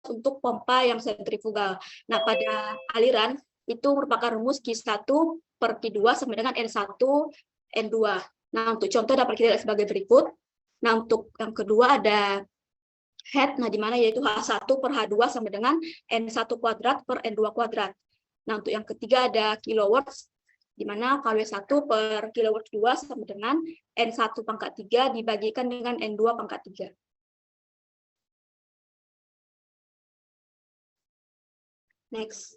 untuk pompa yang sentrifugal. Nah, pada aliran itu merupakan rumus Q1 per Q2 sama dengan N1 N2. Nah, untuk contoh dapat kita lihat sebagai berikut. Nah, untuk yang kedua ada head, nah di mana yaitu H1 per H2 sama dengan N1 kuadrat per N2 kuadrat. Nah, untuk yang ketiga ada kilowatts, di mana KW1 per kilowatt 2 sama dengan N1 pangkat 3 dibagikan dengan N2 pangkat 3. Next.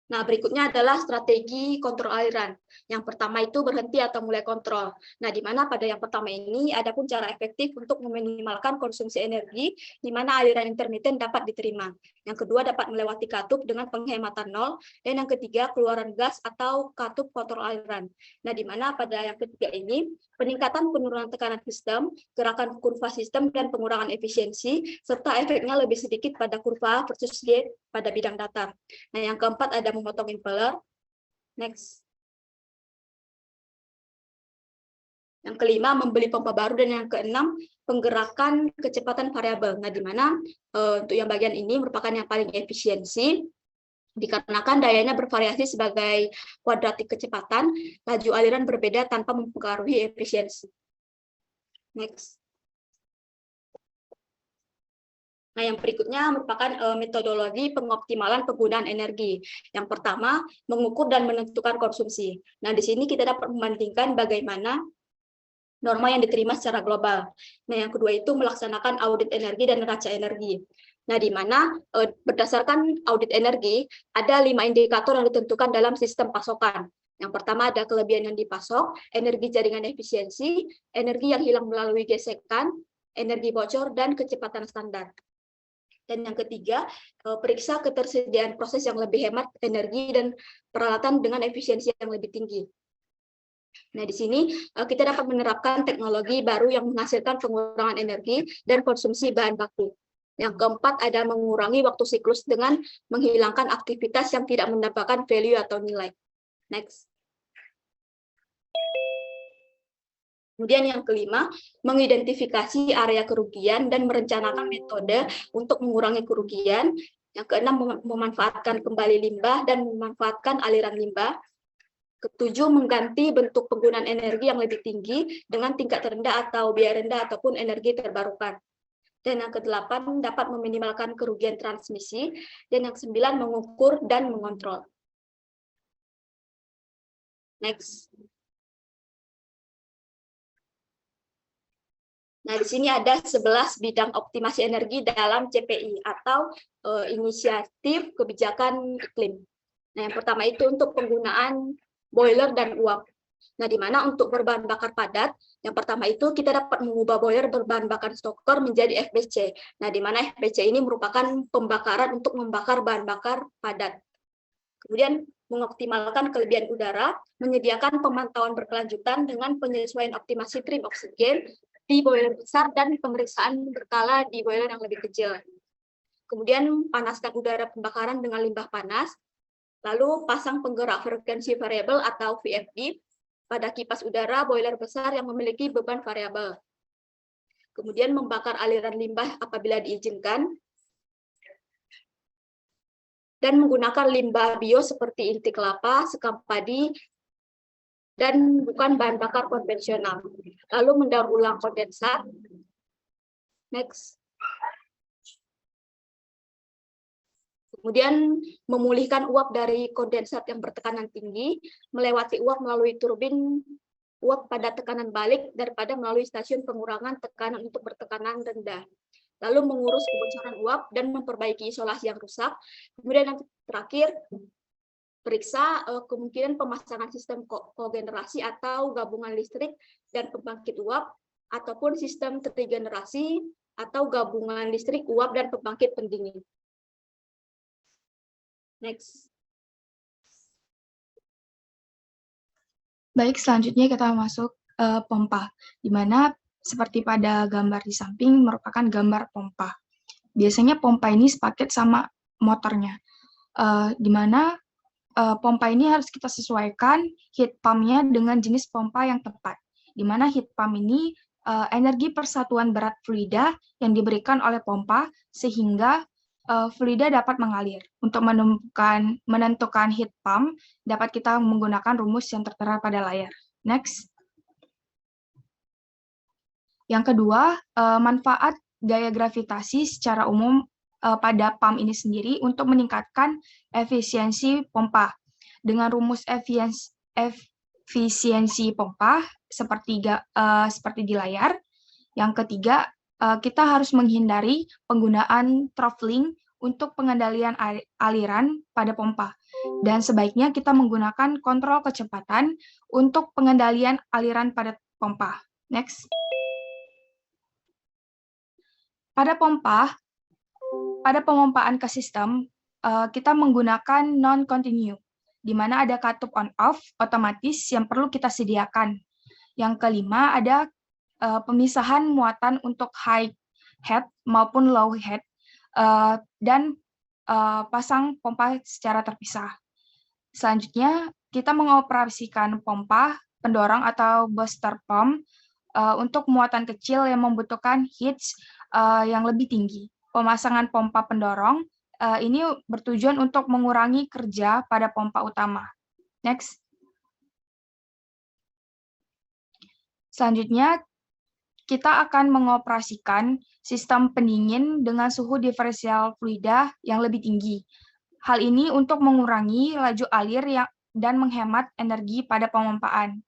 Nah, berikutnya adalah strategi kontrol aliran. Yang pertama itu berhenti atau mulai kontrol. Nah, di mana pada yang pertama ini ada pun cara efektif untuk meminimalkan konsumsi energi, di mana aliran intermiten dapat diterima. Yang kedua dapat melewati katup dengan penghematan nol, dan yang ketiga keluaran gas atau katup kontrol aliran. Nah, di mana pada yang ketiga ini peningkatan penurunan tekanan sistem, gerakan kurva sistem, dan pengurangan efisiensi, serta efeknya lebih sedikit pada kurva versus gate pada bidang datar. Nah, yang keempat ada memotong impeller. Next. Yang kelima, membeli pompa baru, dan yang keenam, penggerakan kecepatan variabel. Nah, di mana untuk yang bagian ini merupakan yang paling efisiensi, dikarenakan dayanya bervariasi sebagai kuadratik kecepatan, laju aliran berbeda tanpa mempengaruhi efisiensi. Next. Nah, yang berikutnya merupakan metodologi pengoptimalan penggunaan energi. Yang pertama, mengukur dan menentukan konsumsi. Nah, di sini kita dapat membandingkan bagaimana norma yang diterima secara global. Nah, yang kedua itu melaksanakan audit energi dan neraca energi. Nah, di mana berdasarkan audit energi, ada 5 indikator yang ditentukan dalam sistem pasokan. Yang pertama ada kelebihan yang dipasok, energi jaringan efisiensi, energi yang hilang melalui gesekan, energi bocor, dan kecepatan standar. Dan yang ketiga, periksa ketersediaan proses yang lebih hemat energi dan peralatan dengan efisiensi yang lebih tinggi. Nah, di sini kita dapat menerapkan teknologi baru yang menghasilkan pengurangan energi dan konsumsi bahan baku. Yang keempat, ada mengurangi waktu siklus dengan menghilangkan aktivitas yang tidak mendapatkan value atau nilai. Next. Kemudian yang kelima, mengidentifikasi area kerugian dan merencanakan metode untuk mengurangi kerugian. Yang keenam, memanfaatkan kembali limbah dan memanfaatkan aliran limbah. Ketujuh, mengganti bentuk penggunaan energi yang lebih tinggi dengan tingkat terendah atau biaya rendah ataupun energi terbarukan. Dan yang kedelapan, dapat meminimalkan kerugian transmisi. Dan yang sembilan, mengukur dan mengontrol. Next. Nah, di sini ada 11 bidang optimasi energi dalam CPI atau inisiatif kebijakan iklim. Nah, yang pertama itu untuk penggunaan boiler dan uap. Nah, di mana untuk berbahan bakar padat, yang pertama itu kita dapat mengubah boiler berbahan bakar stoker menjadi FBC. Nah, di mana FBC ini merupakan pembakaran untuk membakar bahan bakar padat. Kemudian mengoptimalkan kelebihan udara, menyediakan pemantauan berkelanjutan dengan penyesuaian optimasi trim oksigen di boiler besar dan pemeriksaan berkala di boiler yang lebih kecil. Kemudian panaskan udara pembakaran dengan limbah panas, lalu pasang penggerak frekuensi variabel atau VFD pada kipas udara boiler besar yang memiliki beban variabel. Kemudian membakar aliran limbah apabila diizinkan, dan menggunakan limbah bio seperti inti kelapa, sekam padi, dan bukan bahan bakar konvensional. Lalu mendaur ulang kondensat. Next. Kemudian memulihkan uap dari kondensat yang bertekanan tinggi, melewati uap melalui turbin uap pada tekanan balik daripada melalui stasiun pengurangan tekanan untuk bertekanan rendah. Lalu mengurus kebocoran uap dan memperbaiki isolasi yang rusak. Kemudian yang terakhir, periksa kemungkinan pemasangan sistem kogenerasi atau gabungan listrik dan pembangkit uap, ataupun sistem trigenerasi atau gabungan listrik uap dan pembangkit pendingin. Next. Baik, selanjutnya kita masuk pompa, di mana seperti pada gambar di samping merupakan gambar pompa. Biasanya pompa ini sepaket sama motornya, di mana pompa ini harus kita sesuaikan heat pump-nya dengan jenis pompa yang tepat, di mana heat pump ini energi persatuan berat fluida yang diberikan oleh pompa sehingga fluida dapat mengalir. Untuk menentukan heat pump, dapat kita menggunakan rumus yang tertera pada layar. Next. Yang kedua, manfaat gaya gravitasi secara umum pada pump ini sendiri untuk meningkatkan efisiensi pompa. Dengan rumus efisiensi pompa seperti di layar. Yang ketiga, kita harus menghindari penggunaan throttling untuk pengendalian aliran pada pompa. Dan sebaiknya kita menggunakan kontrol kecepatan untuk pengendalian aliran pada pompa. Next. Pada pemompaan ke sistem, kita menggunakan non-continue, di mana ada katup on-off otomatis yang perlu kita sediakan. Yang kelima, ada pemisahan muatan untuk high head maupun low head, dan pasang pompa secara terpisah. Selanjutnya, kita mengoperasikan pompa pendorong atau booster pump untuk muatan kecil yang membutuhkan heats yang lebih tinggi. Pemasangan pompa pendorong ini bertujuan untuk mengurangi kerja pada pompa utama. Next. Selanjutnya, kita akan mengoperasikan sistem pendingin dengan suhu diferensial fluida yang lebih tinggi. Hal ini untuk mengurangi laju alir dan menghemat energi pada pemompaan.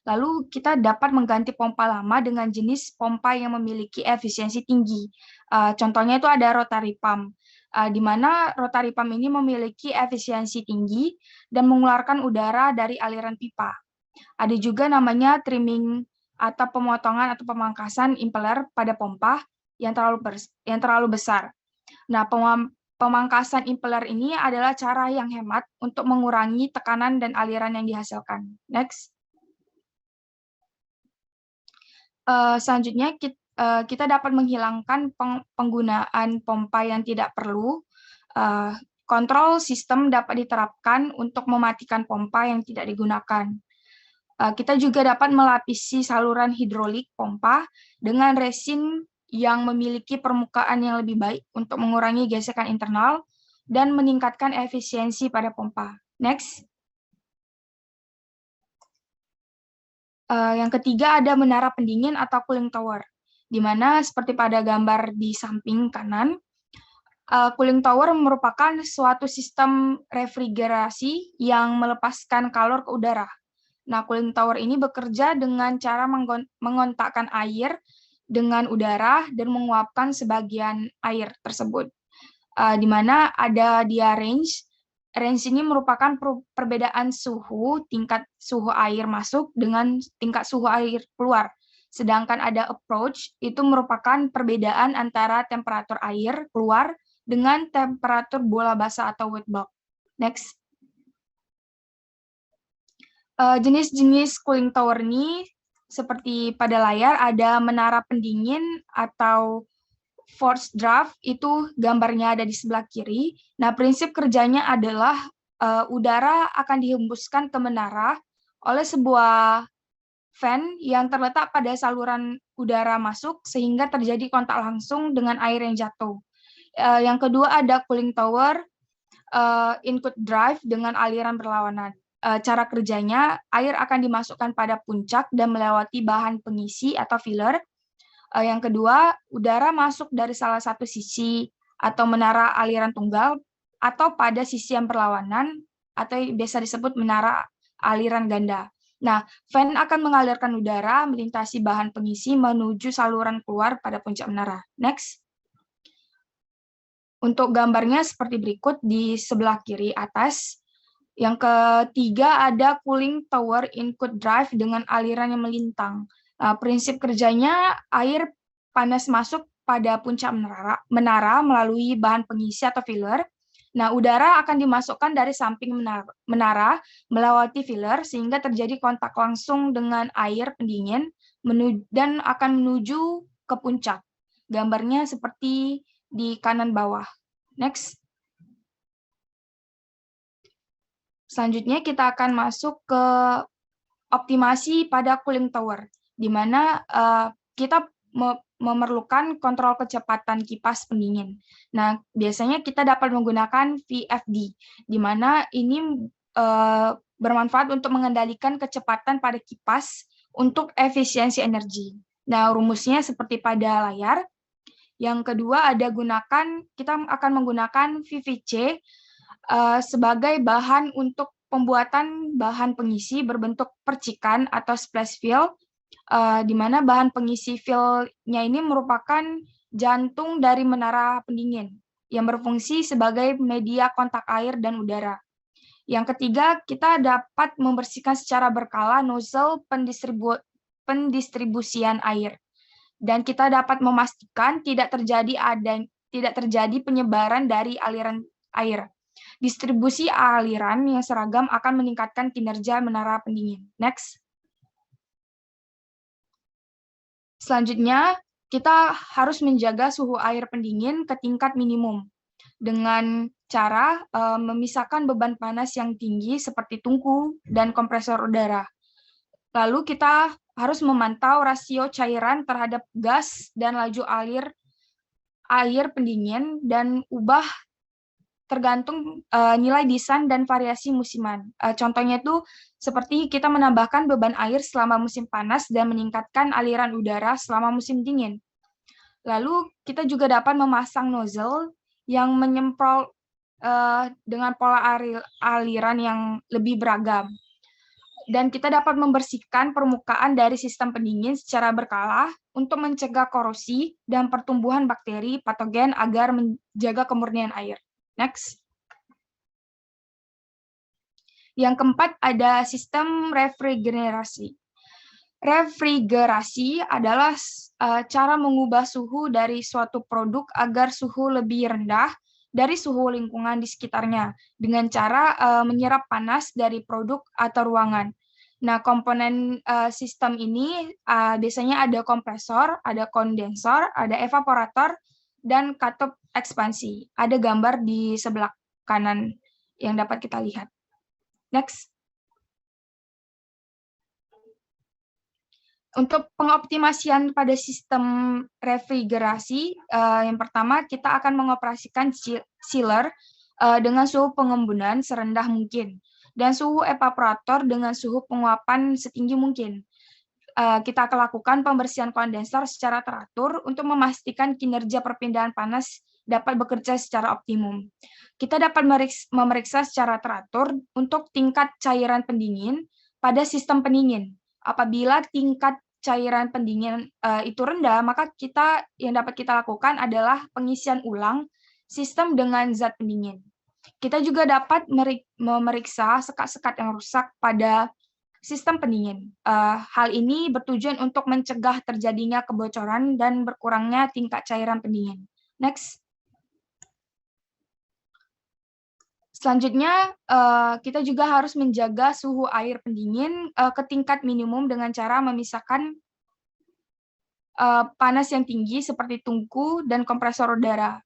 Lalu kita dapat mengganti pompa lama dengan jenis pompa yang memiliki efisiensi tinggi. Contohnya itu ada rotary pump, di mana rotary pump ini memiliki efisiensi tinggi dan mengeluarkan udara dari aliran pipa. Ada juga namanya trimming atau pemotongan atau pemangkasan impeller pada pompa yang terlalu besar. Nah, pemangkasan impeller ini adalah cara yang hemat untuk mengurangi tekanan dan aliran yang dihasilkan. Next. Selanjutnya, kita dapat menghilangkan penggunaan pompa yang tidak perlu. Kontrol sistem dapat diterapkan untuk mematikan pompa yang tidak digunakan. Kita juga dapat melapisi saluran hidrolik pompa dengan resin yang memiliki permukaan yang lebih baik untuk mengurangi gesekan internal dan meningkatkan efisiensi pada pompa. Next. Yang ketiga ada menara pendingin atau cooling tower, di mana seperti pada gambar di samping kanan, cooling tower merupakan suatu sistem refrigerasi yang melepaskan kalor ke udara. Nah, cooling tower ini bekerja dengan cara mengontakkan air dengan udara dan menguapkan sebagian air tersebut, di mana ada dia range. Range ini merupakan perbedaan tingkat suhu air masuk dengan tingkat suhu air keluar. Sedangkan ada approach, itu merupakan perbedaan antara temperatur air keluar dengan temperatur bola basah atau wet bulb. Next. Jenis-jenis cooling tower ini, seperti pada layar, ada menara pendingin atau force draft, itu gambarnya ada di sebelah kiri. Nah, prinsip kerjanya adalah udara akan dihembuskan ke menara oleh sebuah fan yang terletak pada saluran udara masuk sehingga terjadi kontak langsung dengan air yang jatuh. Yang kedua ada cooling tower input drive dengan aliran berlawanan. Cara kerjanya, air akan dimasukkan pada puncak dan melewati bahan pengisi atau filler. Yang kedua, udara masuk dari salah satu sisi atau menara aliran tunggal atau pada sisi yang berlawanan atau biasa disebut menara aliran ganda. Nah, fan akan mengalirkan udara melintasi bahan pengisi menuju saluran keluar pada puncak menara. Next. Untuk gambarnya seperti berikut di sebelah kiri atas. Yang ketiga ada cooling tower input drive dengan aliran yang melintang. Prinsip kerjanya air panas masuk pada puncak menara melalui bahan pengisi atau filler. Nah, udara akan dimasukkan dari samping menara melewati filler sehingga terjadi kontak langsung dengan air pendingin dan akan menuju ke puncak. Gambarnya seperti di kanan bawah. Next. Selanjutnya kita akan masuk ke optimasi pada cooling tower, di mana kita memerlukan kontrol kecepatan kipas pendingin. Nah, biasanya kita dapat menggunakan VFD, di mana ini bermanfaat untuk mengendalikan kecepatan pada kipas untuk efisiensi energi. Nah, rumusnya seperti pada layar. Yang kedua kita akan menggunakan VVC sebagai bahan untuk pembuatan bahan pengisi berbentuk percikan atau splash fill, di mana bahan pengisi fill-nya ini merupakan jantung dari menara pendingin yang berfungsi sebagai media kontak air dan udara. Yang ketiga, kita dapat membersihkan secara berkala nozzle pendistribusian air. Dan kita dapat memastikan tidak terjadi penyebaran dari aliran air. Distribusi aliran yang seragam akan meningkatkan kinerja menara pendingin. Next. Selanjutnya, kita harus menjaga suhu air pendingin ke tingkat minimum dengan cara memisahkan beban panas yang tinggi seperti tungku dan kompresor udara. Lalu kita harus memantau rasio cairan terhadap gas dan laju air pendingin dan ubah tergantung nilai desain dan variasi musiman. Contohnya itu seperti kita menambahkan beban air selama musim panas dan meningkatkan aliran udara selama musim dingin. Lalu kita juga dapat memasang nozzle yang menyemprot dengan pola aliran yang lebih beragam. Dan kita dapat membersihkan permukaan dari sistem pendingin secara berkala untuk mencegah korosi dan pertumbuhan bakteri patogen agar menjaga kemurnian air. Next. Yang keempat ada sistem refrigerasi. Refrigerasi adalah cara mengubah suhu dari suatu produk agar suhu lebih rendah dari suhu lingkungan di sekitarnya dengan cara menyerap panas dari produk atau ruangan. Nah, komponen sistem ini biasanya ada kompresor, ada kondensor, ada evaporator, dan katup ekspansi. Ada gambar di sebelah kanan yang dapat kita lihat. Next. Untuk pengoptimasian pada sistem refrigerasi, yang pertama kita akan mengoperasikan chiller dengan suhu pengembunan serendah mungkin dan suhu evaporator dengan suhu penguapan setinggi mungkin. Kita akan lakukan pembersihan kondensor secara teratur untuk memastikan kinerja perpindahan panas dapat bekerja secara optimum. Kita dapat memeriksa secara teratur untuk tingkat cairan pendingin pada sistem pendingin. Apabila tingkat cairan pendingin itu rendah, maka yang dapat kita lakukan adalah pengisian ulang sistem dengan zat pendingin. Kita juga dapat memeriksa sekat-sekat yang rusak pada sistem pendingin. Hal ini bertujuan untuk mencegah terjadinya kebocoran dan berkurangnya tingkat cairan pendingin. Next. Selanjutnya, kita juga harus menjaga suhu air pendingin ke tingkat minimum dengan cara memisahkan panas yang tinggi seperti tungku dan kompresor udara.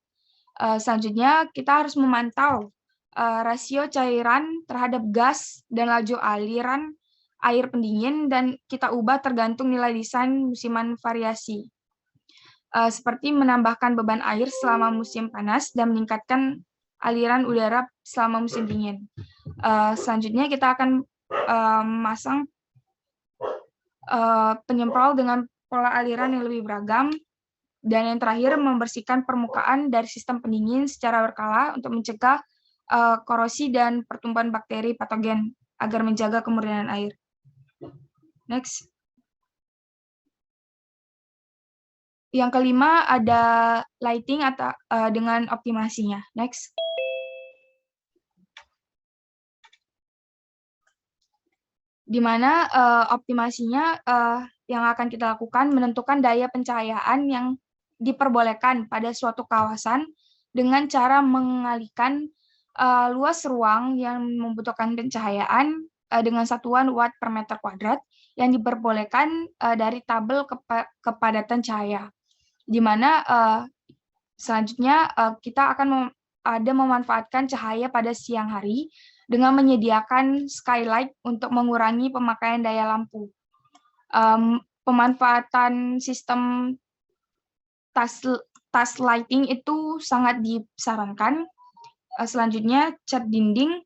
Selanjutnya, kita harus memantau rasio cairan terhadap gas dan laju aliran air pendingin dan kita ubah tergantung nilai desain musiman variasi. Seperti menambahkan beban air selama musim panas dan meningkatkan aliran udara selama musim dingin. Selanjutnya kita akan memasang penyemprol dengan pola aliran yang lebih beragam. Dan yang terakhir, membersihkan permukaan dari sistem pendingin secara berkala untuk mencegah korosi dan pertumbuhan bakteri patogen agar menjaga kemurnian air. Next. Yang kelima ada lighting atau dengan optimasinya. Next. Di mana optimasinya yang akan kita lakukan menentukan daya pencahayaan yang diperbolehkan pada suatu kawasan dengan cara mengalihkan luas ruang yang membutuhkan pencahayaan dengan satuan watt per meter kuadrat yang diperbolehkan dari tabel kepadatan cahaya. Di mana selanjutnya kita akan memanfaatkan cahaya pada siang hari dengan menyediakan skylight untuk mengurangi pemakaian daya lampu. pemanfaatan sistem task lighting itu sangat disarankan. Selanjutnya, cat dinding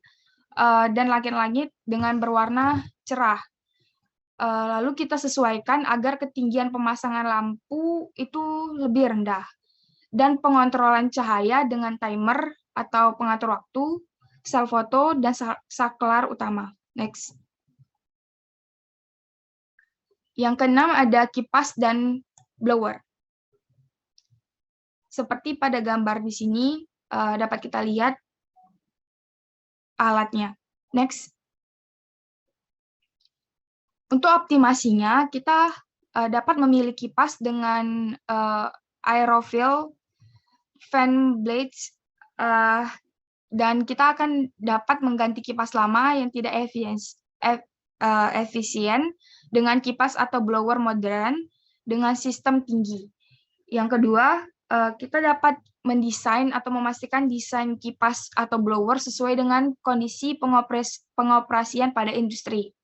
dan langit-langit dengan berwarna cerah. Lalu kita sesuaikan agar ketinggian pemasangan lampu itu lebih rendah. Dan pengontrolan cahaya dengan timer atau pengatur waktu, sel foto, dan saklar utama. Next. Yang keenam ada kipas dan blower. Seperti pada gambar di sini, dapat kita lihat alatnya. Next. Untuk optimasinya, kita dapat memilih kipas dengan aerofill fan blades, dan kita akan dapat mengganti kipas lama yang tidak efisien dengan kipas atau blower modern dengan sistem tinggi. Yang kedua, kita dapat mendesain atau memastikan desain kipas atau blower sesuai dengan kondisi pengoperasian pada industri.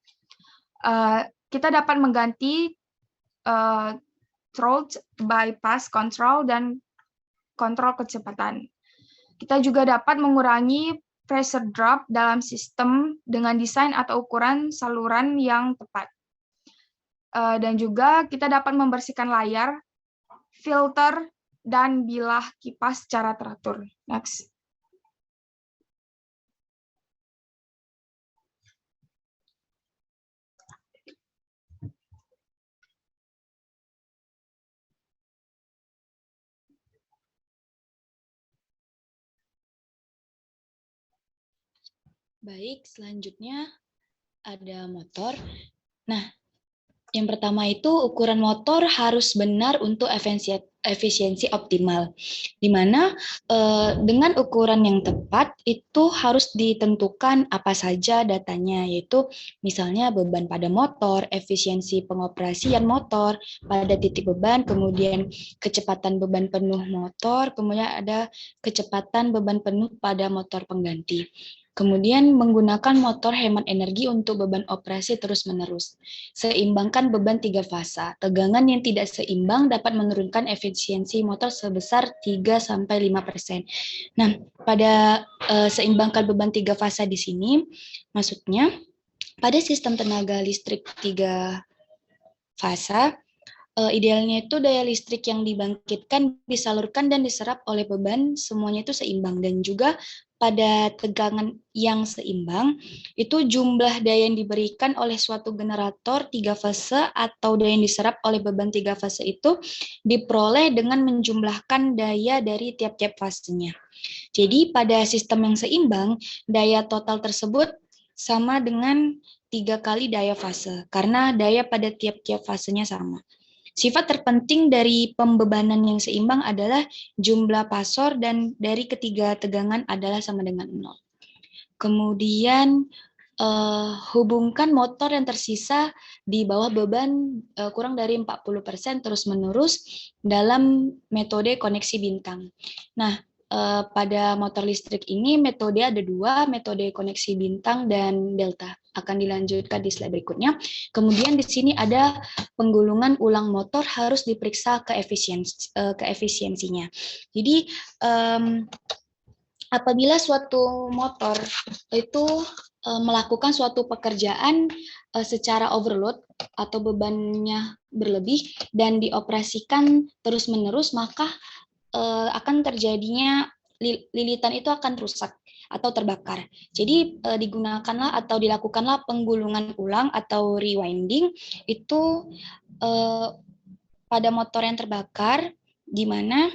Kita dapat mengganti throat bypass control dan kontrol kecepatan. Kita juga dapat mengurangi pressure drop dalam sistem dengan desain atau ukuran saluran yang tepat. Dan juga kita dapat membersihkan layar, filter, dan bilah kipas secara teratur. Next. Baik, selanjutnya ada motor. Nah, yang pertama itu ukuran motor harus benar untuk efisiensi optimal, di mana dengan ukuran yang tepat itu harus ditentukan apa saja datanya, yaitu misalnya beban pada motor, efisiensi pengoperasian motor pada titik beban, kemudian kecepatan beban penuh motor, kemudian ada kecepatan beban penuh pada motor pengganti. Kemudian menggunakan motor hemat energi untuk beban operasi terus-menerus. Seimbangkan beban 3 fasa. Tegangan yang tidak seimbang dapat menurunkan efisiensi motor sebesar 3-5%. Nah, pada seimbangkan beban 3 fasa di sini, maksudnya pada sistem tenaga listrik 3 fasa, idealnya itu daya listrik yang dibangkitkan, disalurkan, dan diserap oleh beban semuanya itu seimbang, dan juga pada tegangan yang seimbang, itu jumlah daya yang diberikan oleh suatu generator 3 fase atau daya yang diserap oleh beban 3 fase itu diperoleh dengan menjumlahkan daya dari tiap-tiap fasenya. Jadi pada sistem yang seimbang, daya total tersebut sama dengan 3 kali daya fase, karena daya pada tiap-tiap fasenya sama. Sifat terpenting dari pembebanan yang seimbang adalah jumlah pasor dan dari ketiga tegangan adalah sama dengan 0. Kemudian hubungkan motor yang tersisa di bawah beban kurang dari 40% terus-menerus dalam metode koneksi bintang. Nah, pada motor listrik ini metode ada 2, metode koneksi bintang dan delta. Akan dilanjutkan di slide berikutnya. Kemudian di sini ada penggulungan ulang motor harus diperiksa keefisiensinya. Jadi apabila suatu motor itu melakukan suatu pekerjaan secara overload atau bebannya berlebih dan dioperasikan terus-menerus, maka akan terjadinya lilitan itu akan rusak atau terbakar. Jadi digunakanlah atau dilakukanlah penggulungan ulang atau rewinding itu pada motor yang terbakar, di mana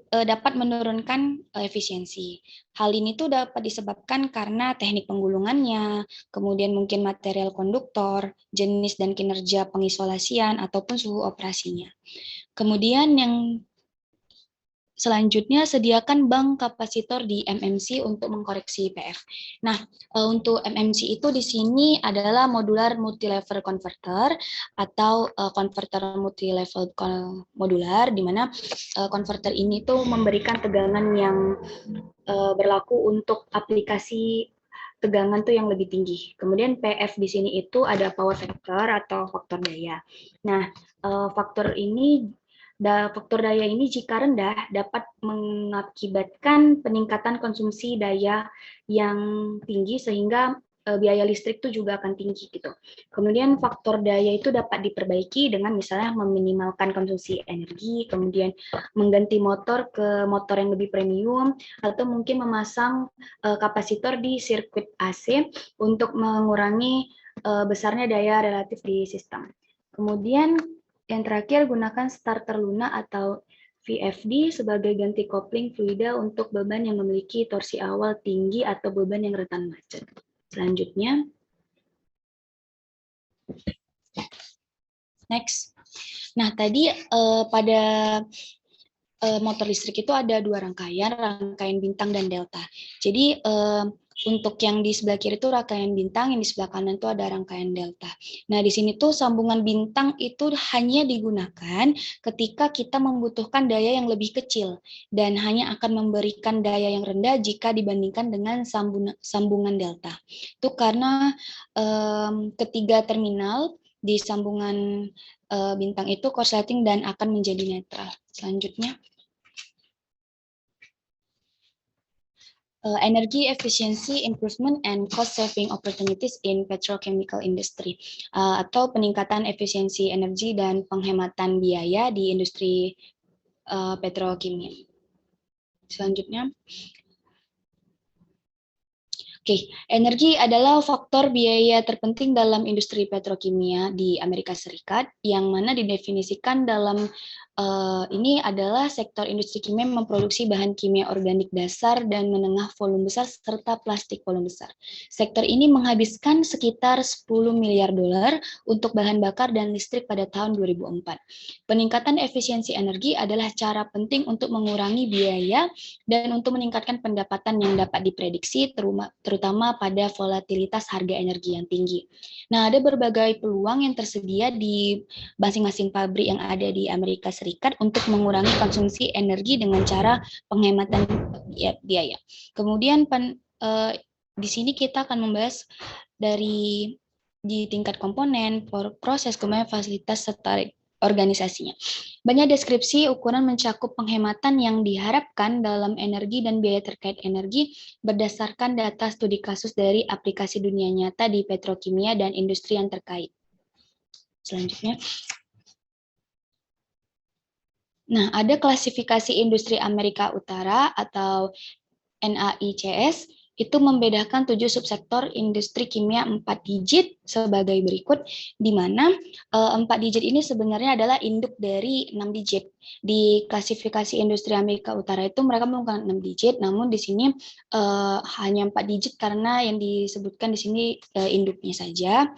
dapat menurunkan efisiensi. Hal ini tuh dapat disebabkan karena teknik penggulungannya, kemudian mungkin material konduktor, jenis dan kinerja pengisolasian, ataupun suhu operasinya. Kemudian yang selanjutnya, sediakan bank kapasitor di MMC untuk mengkoreksi PF. Nah, untuk MMC itu di sini adalah modular multi-level converter atau converter multi-level modular, di mana converter ini tuh memberikan tegangan yang berlaku untuk aplikasi tegangan tuh yang lebih tinggi. Kemudian PF di sini itu ada power factor atau faktor daya. Nah, faktor daya ini jika rendah dapat mengakibatkan peningkatan konsumsi daya yang tinggi sehingga biaya listrik itu juga akan tinggi gitu. Kemudian faktor daya itu dapat diperbaiki dengan misalnya meminimalkan konsumsi energi, kemudian mengganti motor ke motor yang lebih premium, atau mungkin memasang kapasitor di sirkuit AC untuk mengurangi besarnya daya relatif di sistem. Kemudian yang terakhir, gunakan starter Luna atau VFD sebagai ganti kopling fluida untuk beban yang memiliki torsi awal tinggi atau beban yang rentan macet. Selanjutnya, next. Nah, tadi pada motor listrik itu ada dua rangkaian bintang dan delta. Jadi untuk yang di sebelah kiri itu rangkaian bintang, yang di sebelah kanan itu ada rangkaian delta. Nah, di sini tuh sambungan bintang itu hanya digunakan ketika kita membutuhkan daya yang lebih kecil dan hanya akan memberikan daya yang rendah jika dibandingkan dengan sambungan delta. Itu karena ketiga terminal di sambungan bintang itu korsleting dan akan menjadi netral. Selanjutnya, energy efficiency improvement and cost saving opportunities in petrochemical industry, atau peningkatan efisiensi energi dan penghematan biaya di industri petrokimia. Selanjutnya, energi adalah faktor biaya terpenting dalam industri petrokimia di Amerika Serikat, yang mana didefinisikan dalam ini adalah sektor industri kimia memproduksi bahan kimia organik dasar dan menengah volume besar serta plastik volume besar. Sektor ini menghabiskan sekitar 10 miliar dolar untuk bahan bakar dan listrik pada tahun 2004. Peningkatan efisiensi energi adalah cara penting untuk mengurangi biaya dan untuk meningkatkan pendapatan yang dapat diprediksi, terutama pada volatilitas harga energi yang tinggi. Nah, ada berbagai peluang yang tersedia di masing-masing pabrik yang ada di Amerika Serikat untuk mengurangi konsumsi energi dengan cara penghematan biaya. Kemudian di sini kita akan membahas di tingkat komponen, proses, kemudian fasilitas serta organisasinya. Banyak deskripsi ukuran mencakup penghematan yang diharapkan dalam energi dan biaya terkait energi berdasarkan data studi kasus dari aplikasi dunia nyata di petrokimia dan industri yang terkait. Selanjutnya. Nah, ada klasifikasi industri Amerika Utara atau NAICS, itu membedakan 7 subsektor industri kimia 4 digit sebagai berikut, di mana 4 digit ini sebenarnya adalah induk dari 6 digit. Di klasifikasi industri Amerika Utara itu mereka menggunakan 6 digit, namun di sini hanya 4 digit karena yang disebutkan di sini induknya saja.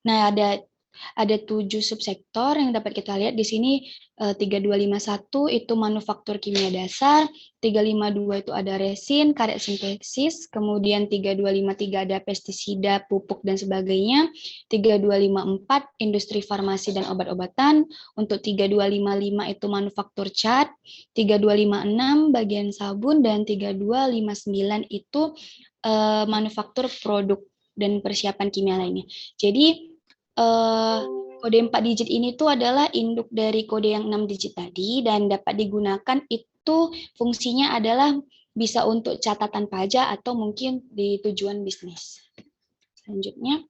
Nah, ada 7 subsektor yang dapat kita lihat di sini. 3251 itu manufaktur kimia dasar, 352 itu ada resin, karet sintesis, kemudian 3253 ada pestisida, pupuk dan sebagainya, 3254 industri farmasi dan obat-obatan, untuk 3255 itu manufaktur cat, 3256 bagian sabun, dan 3259 itu manufaktur produk dan persiapan kimia lainnya. Jadi kode 4 digit ini tuh adalah induk dari kode yang 6 digit tadi, dan dapat digunakan itu fungsinya adalah bisa untuk catatan pajak atau mungkin di tujuan bisnis. Selanjutnya.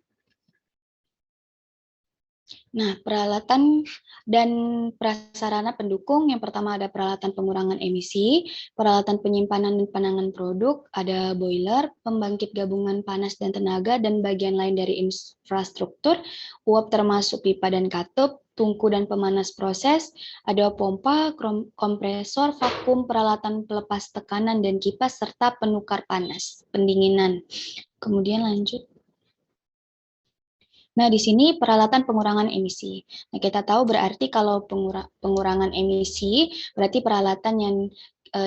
Nah, peralatan dan prasarana pendukung, yang pertama ada peralatan pengurangan emisi, peralatan penyimpanan dan penanganan produk, ada boiler, pembangkit gabungan panas dan tenaga, dan bagian lain dari infrastruktur, uap termasuk pipa dan katup, tungku dan pemanas proses, ada pompa, kompresor, vakum, peralatan pelepas tekanan dan kipas, serta penukar panas, pendinginan. Kemudian lanjut. Nah, di sini peralatan pengurangan emisi. Nah, kita tahu berarti kalau pengurangan emisi, berarti peralatan yang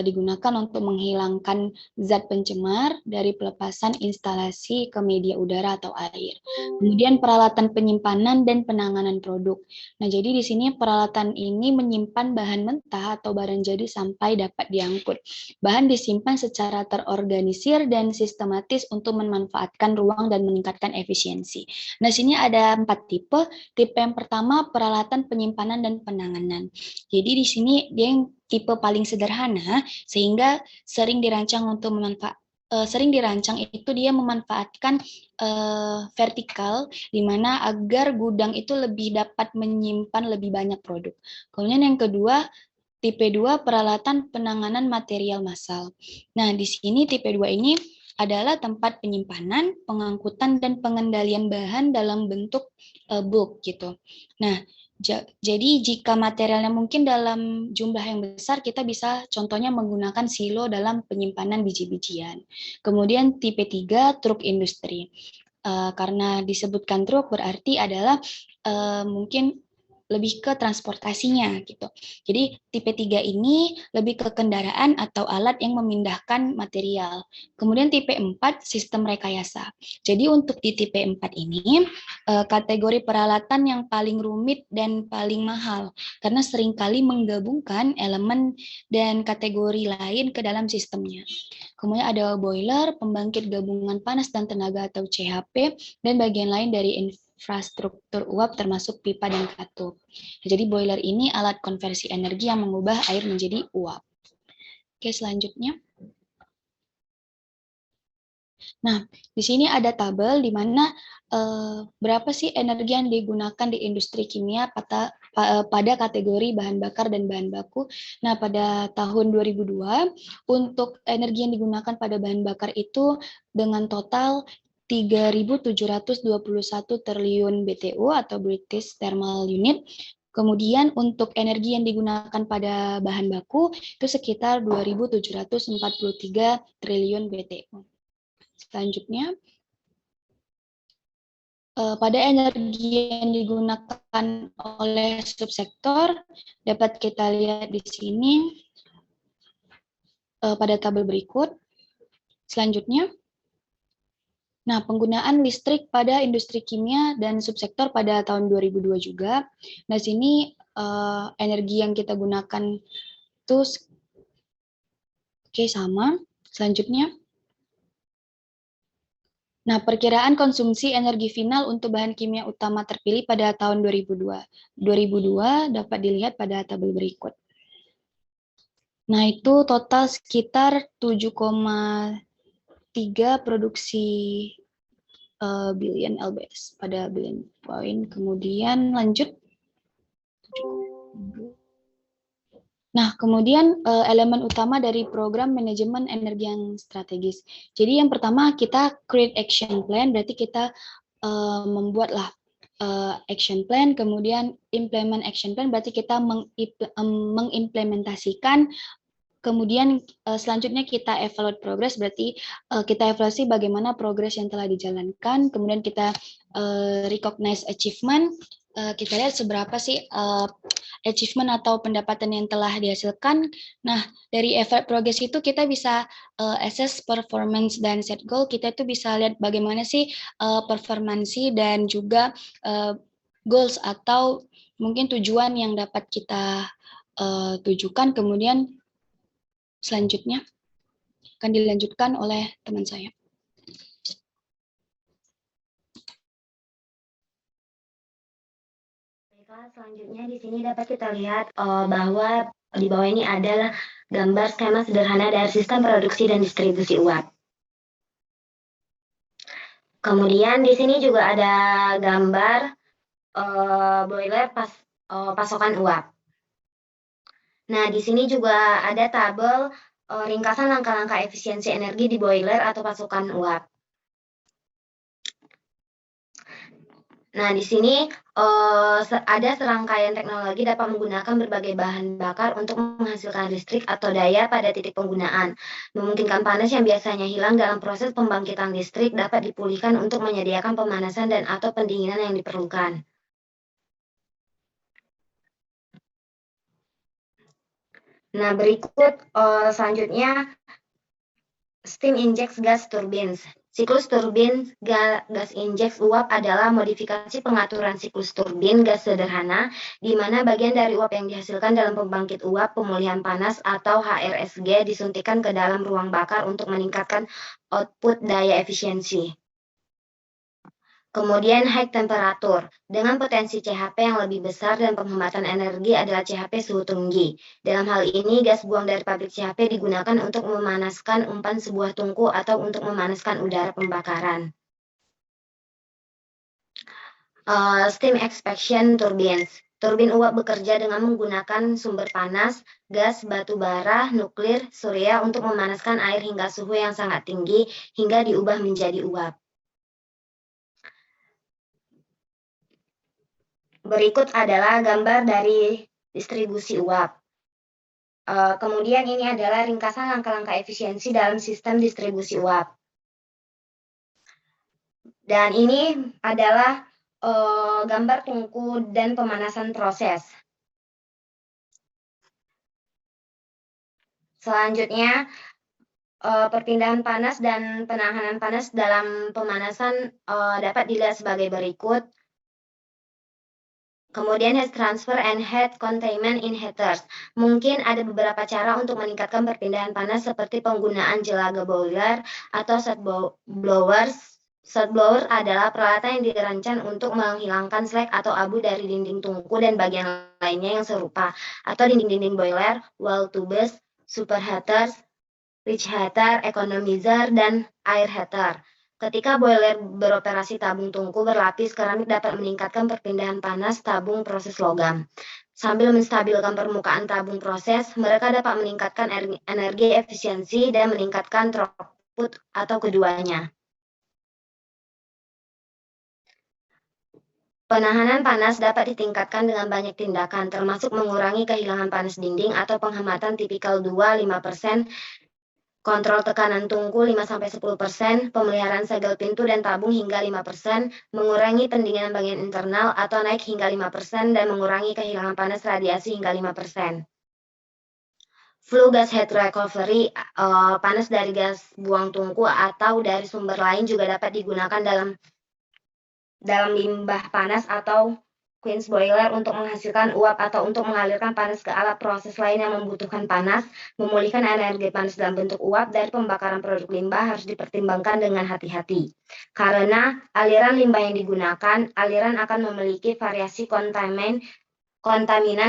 digunakan untuk menghilangkan zat pencemar dari pelepasan instalasi ke media udara atau air. Kemudian peralatan penyimpanan dan penanganan produk. Nah, jadi di sini peralatan ini menyimpan bahan mentah atau barang jadi sampai dapat diangkut. Bahan disimpan secara terorganisir dan sistematis untuk memanfaatkan ruang dan meningkatkan efisiensi. Nah, sini ada 4 tipe. Tipe yang pertama peralatan penyimpanan dan penanganan. Jadi di sini dia yang tipe paling sederhana sehingga sering dirancang itu dia memanfaatkan vertikal di mana agar gudang itu lebih dapat menyimpan lebih banyak produk. Kemudian yang kedua tipe 2 peralatan penanganan material massal. Nah, di sini tipe 2 ini adalah tempat penyimpanan, pengangkutan dan pengendalian bahan dalam bentuk bulk gitu. Nah, jadi jika materialnya mungkin dalam jumlah yang besar, kita bisa contohnya menggunakan silo dalam penyimpanan biji-bijian. Kemudian tipe 3, truk industri. Karena disebutkan truk berarti adalah mungkin lebih ke transportasinya gitu. Jadi tipe 3 ini lebih ke kendaraan atau alat yang memindahkan material. Kemudian tipe 4 sistem rekayasa. Jadi untuk di tipe 4 ini kategori peralatan yang paling rumit dan paling mahal karena seringkali menggabungkan elemen dan kategori lain ke dalam sistemnya. Kemudian ada boiler, pembangkit gabungan panas dan tenaga atau CHP, dan bagian lain dari infrastruktur uap termasuk pipa dan katup. Jadi boiler ini alat konversi energi yang mengubah air menjadi uap. Oke, selanjutnya. Nah, di sini ada tabel di mana berapa sih energi yang digunakan di industri kimia pada kategori bahan bakar dan bahan baku. Nah, pada tahun 2002, untuk energi yang digunakan pada bahan bakar itu dengan total 3.721 triliun BTU atau British Thermal Unit. Kemudian untuk energi yang digunakan pada bahan baku itu sekitar 2.743 triliun BTU. Selanjutnya, pada energi yang digunakan oleh subsektor dapat kita lihat di sini pada tabel berikut. Selanjutnya, nah penggunaan listrik pada industri kimia dan subsektor pada tahun 2002 juga. Nah sini energi yang kita gunakan itu sama. Selanjutnya. Nah, perkiraan konsumsi energi final untuk bahan kimia utama terpilih pada tahun 2002. 2002 dapat dilihat pada tabel berikut. Nah, itu total sekitar 7,3 produksi billion LBS pada billion point. Kemudian lanjut. Nah, kemudian elemen utama dari program manajemen energi yang strategis. Jadi yang pertama kita create action plan, berarti kita membuatlah action plan, kemudian implement action plan, berarti kita mengimplementasikan, kemudian selanjutnya kita evaluate progress, berarti kita evaluasi bagaimana progres yang telah dijalankan, kemudian kita recognize achievement, kita lihat seberapa sih achievement atau pendapatan yang telah dihasilkan. Nah, dari effort progress itu kita bisa assess performance dan set goal. Kita itu bisa lihat bagaimana sih performansi dan juga goals atau mungkin tujuan yang dapat kita tujukan. Kemudian selanjutnya akan dilanjutkan oleh teman saya. Selanjutnya di sini dapat kita lihat bahwa di bawah ini adalah gambar skema sederhana dari sistem produksi dan distribusi uap. Kemudian di sini juga ada gambar boiler pasokan uap. Nah, di sini juga ada tabel ringkasan langkah-langkah efisiensi energi di boiler atau pasokan uap. Nah, di sini ada serangkaian teknologi dapat menggunakan berbagai bahan bakar untuk menghasilkan listrik atau daya pada titik penggunaan. Memungkinkan panas yang biasanya hilang dalam proses pembangkitan listrik dapat dipulihkan untuk menyediakan pemanasan dan atau pendinginan yang diperlukan. Nah, berikut selanjutnya steam inject gas turbines. Siklus turbin gas inject uap adalah modifikasi pengaturan siklus turbin gas sederhana, di mana bagian dari uap yang dihasilkan dalam pembangkit uap pemulihan panas atau HRSG disuntikan ke dalam ruang bakar untuk meningkatkan output daya efisiensi. Kemudian high temperature, dengan potensi CHP yang lebih besar dan penghematan energi adalah CHP suhu tinggi. Dalam hal ini, gas buang dari pabrik CHP digunakan untuk memanaskan umpan sebuah tungku atau untuk memanaskan udara pembakaran. Steam expansion turbines. Turbin uap bekerja dengan menggunakan sumber panas, gas, batu bara, nuklir, surya untuk memanaskan air hingga suhu yang sangat tinggi hingga diubah menjadi uap. Berikut adalah gambar dari distribusi uap. Kemudian ini adalah ringkasan langkah-langkah efisiensi dalam sistem distribusi uap. Dan ini adalah gambar tungku dan pemanasan proses. Selanjutnya, perpindahan panas dan penahanan panas dalam pemanasan dapat dilihat sebagai berikut. Kemudian heat transfer and heat containment in heaters. Mungkin ada beberapa cara untuk meningkatkan perpindahan panas seperti penggunaan jelaga boiler atau shot blowers. Shot blower adalah peralatan yang dirancang untuk menghilangkan slag atau abu dari dinding tungku dan bagian lainnya yang serupa, atau dinding-dinding boiler, wall tubes, super heaters, rich heater, economizer, dan air heater. Ketika boiler beroperasi tabung tungku berlapis keramik dapat meningkatkan perpindahan panas tabung proses logam. Sambil menstabilkan permukaan tabung proses, mereka dapat meningkatkan energi efisiensi dan meningkatkan throughput atau keduanya. Penahanan panas dapat ditingkatkan dengan banyak tindakan, termasuk mengurangi kehilangan panas dinding atau penghematan tipikal 2-5%, kontrol tekanan tungku 5-10%, pemeliharaan segel pintu dan tabung hingga 5%, mengurangi pendinginan bagian internal atau naik hingga 5%, dan mengurangi kehilangan panas radiasi hingga 5%. Flue gas heat recovery, panas dari gas buang tungku atau dari sumber lain juga dapat digunakan dalam limbah panas atau Queen's boiler untuk menghasilkan uap atau untuk mengalirkan panas ke alat proses lain yang membutuhkan panas. Memulihkan energi panas dalam bentuk uap dari pembakaran produk limbah harus dipertimbangkan dengan hati-hati. Karena aliran limbah yang digunakan, aliran akan memiliki variasi kontaminan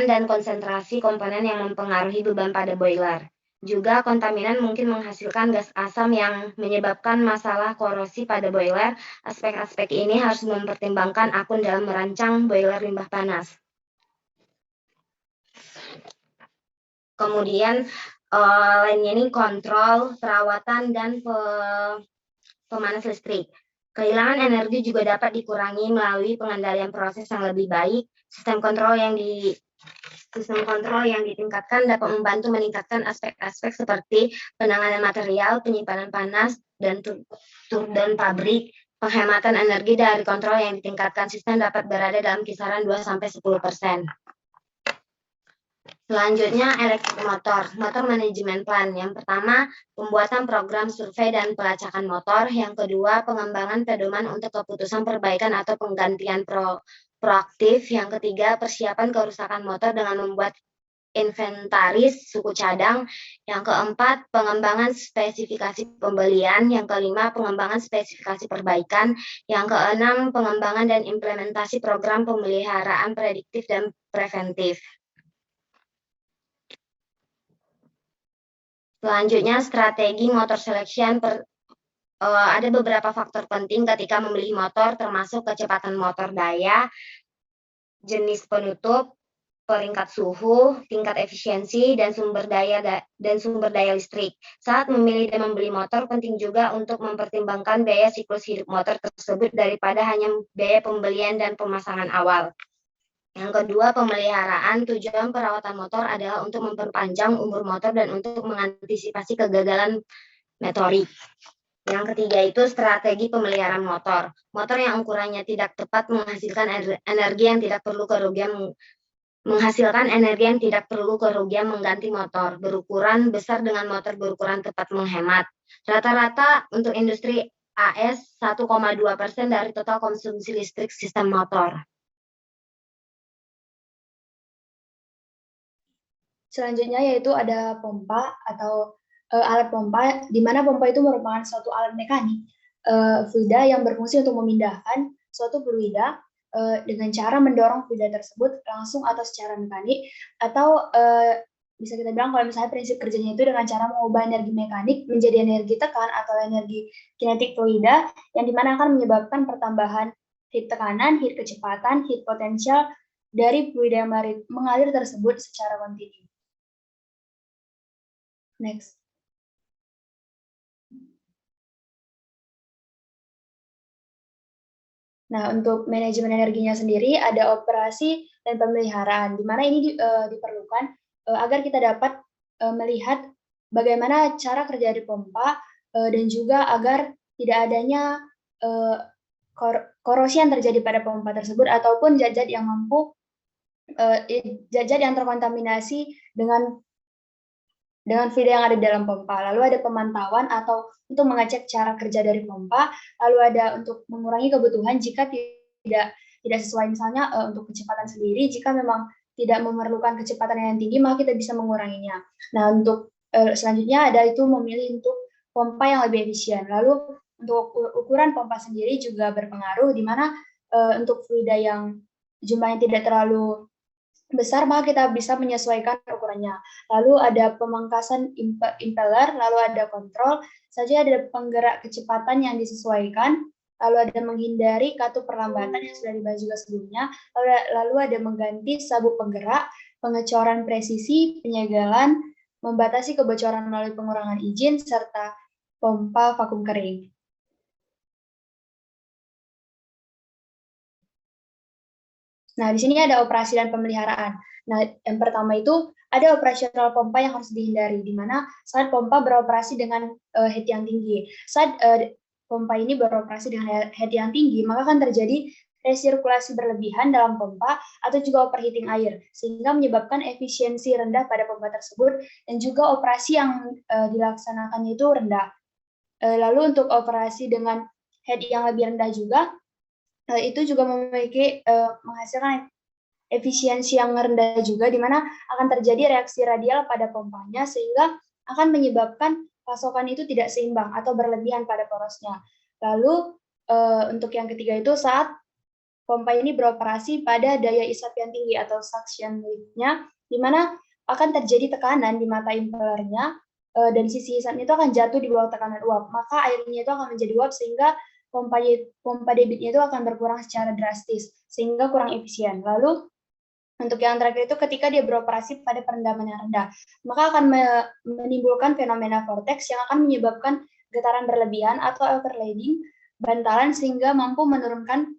dan konsentrasi komponen yang mempengaruhi beban pada boiler. Juga kontaminan mungkin menghasilkan gas asam yang menyebabkan masalah korosi pada boiler. Aspek-aspek ini harus mempertimbangkan akun dalam merancang boiler limbah panas. Kemudian lainnya ini kontrol, perawatan, dan pemanas listrik. Kehilangan energi juga dapat dikurangi melalui pengendalian proses yang lebih baik. Sistem kontrol yang ditingkatkan dapat membantu meningkatkan aspek-aspek seperti penanganan material, penyimpanan panas, dan turdan pabrik. Penghematan energi dari kontrol yang ditingkatkan sistem dapat berada dalam kisaran 2-10%. Selanjutnya, elektrik motor manajemen plan. Yang pertama, pembuatan program survei dan pelacakan motor. Yang kedua, pengembangan pedoman untuk keputusan perbaikan atau penggantian proaktif. Yang ketiga, persiapan kerusakan motor dengan membuat inventaris suku cadang. Yang keempat, pengembangan spesifikasi pembelian. Yang kelima, pengembangan spesifikasi perbaikan. Yang keenam, pengembangan dan implementasi program pemeliharaan prediktif dan preventif. Selanjutnya, strategi motor selection. Ada beberapa faktor penting ketika memilih motor, termasuk kecepatan motor daya, jenis penutup, peringkat suhu, tingkat efisiensi, dan sumber daya listrik. Saat memilih dan membeli motor, penting juga untuk mempertimbangkan biaya siklus hidup motor tersebut daripada hanya biaya pembelian dan pemasangan awal. Yang kedua, pemeliharaan. Tujuan perawatan motor adalah untuk memperpanjang umur motor dan untuk mengantisipasi kegagalan motorik. Yang ketiga itu strategi pemeliharaan motor. Motor yang ukurannya tidak tepat menghasilkan energi yang tidak perlu kerugian menghasilkan energi yang tidak perlu kerugian mengganti motor berukuran besar dengan motor berukuran tepat menghemat. Rata-rata untuk industri AS 1,2% dari total konsumsi listrik sistem motor. Selanjutnya yaitu ada pompa atau alat pompa, di mana pompa itu merupakan suatu alat mekanik fluida yang berfungsi untuk memindahkan suatu fluida dengan cara mendorong fluida tersebut langsung atau secara mekanik, atau bisa kita bilang kalau misalnya prinsip kerjanya itu dengan cara mengubah energi mekanik menjadi energi tekan atau energi kinetik fluida, yang dimana akan menyebabkan pertambahan heat tekanan, heat kecepatan, heat potensial dari fluida yang mengalir tersebut secara kontinu. Next. Nah, untuk manajemen energinya sendiri ada operasi dan pemeliharaan, di mana ini diperlukan agar kita dapat melihat bagaimana cara kerja di pompa dan juga agar tidak adanya korosi yang terjadi pada pompa tersebut ataupun zat-zat yang zat-zat yang terkontaminasi dengan fluida yang ada di dalam pompa. Lalu ada pemantauan atau untuk mengecek cara kerja dari pompa. Lalu ada untuk mengurangi kebutuhan jika tidak sesuai, misalnya untuk kecepatan sendiri, jika memang tidak memerlukan kecepatan yang tinggi, maka kita bisa menguranginya. Nah, untuk selanjutnya ada itu memilih untuk pompa yang lebih efisien. Lalu untuk ukuran pompa sendiri juga berpengaruh, di mana untuk fluida yang jumlahnya tidak terlalu besar, maka kita bisa menyesuaikan ukurannya. Lalu ada pemangkasan impeller, lalu ada kontrol, saja ada penggerak kecepatan yang disesuaikan, lalu ada menghindari katup perlambatan yang sudah dibahas juga sebelumnya, lalu ada mengganti sabuk penggerak, pengecoran presisi, penyegalan, membatasi kebocoran melalui pengurangan izin, serta pompa vakum kering. Nah, di sini ada operasi dan pemeliharaan. Nah, yang pertama itu ada operasional pompa yang harus dihindari, di mana saat pompa beroperasi dengan head yang tinggi. Saat pompa ini beroperasi dengan head yang tinggi, maka akan terjadi resirkulasi berlebihan dalam pompa atau juga overheating air, sehingga menyebabkan efisiensi rendah pada pompa tersebut dan juga operasi yang dilaksanakannya itu rendah. Lalu untuk operasi dengan head yang lebih rendah juga, itu juga memiliki menghasilkan efisiensi yang rendah juga, di mana akan terjadi reaksi radial pada pompanya sehingga akan menyebabkan pasokan itu tidak seimbang atau berlebihan pada porosnya. Lalu untuk yang ketiga itu saat pompa ini beroperasi pada daya isap yang tinggi atau suction lift-nya, di mana akan terjadi tekanan di mata impellernya dan sisi isapnya itu akan jatuh di bawah tekanan uap, maka airnya itu akan menjadi uap sehingga pompa debitnya itu akan berkurang secara drastis sehingga kurang efisien. Lalu untuk yang terakhir itu ketika dia beroperasi pada perendaman yang rendah, maka akan menimbulkan fenomena vortex yang akan menyebabkan getaran berlebihan atau overloading bantalan sehingga mampu menurunkan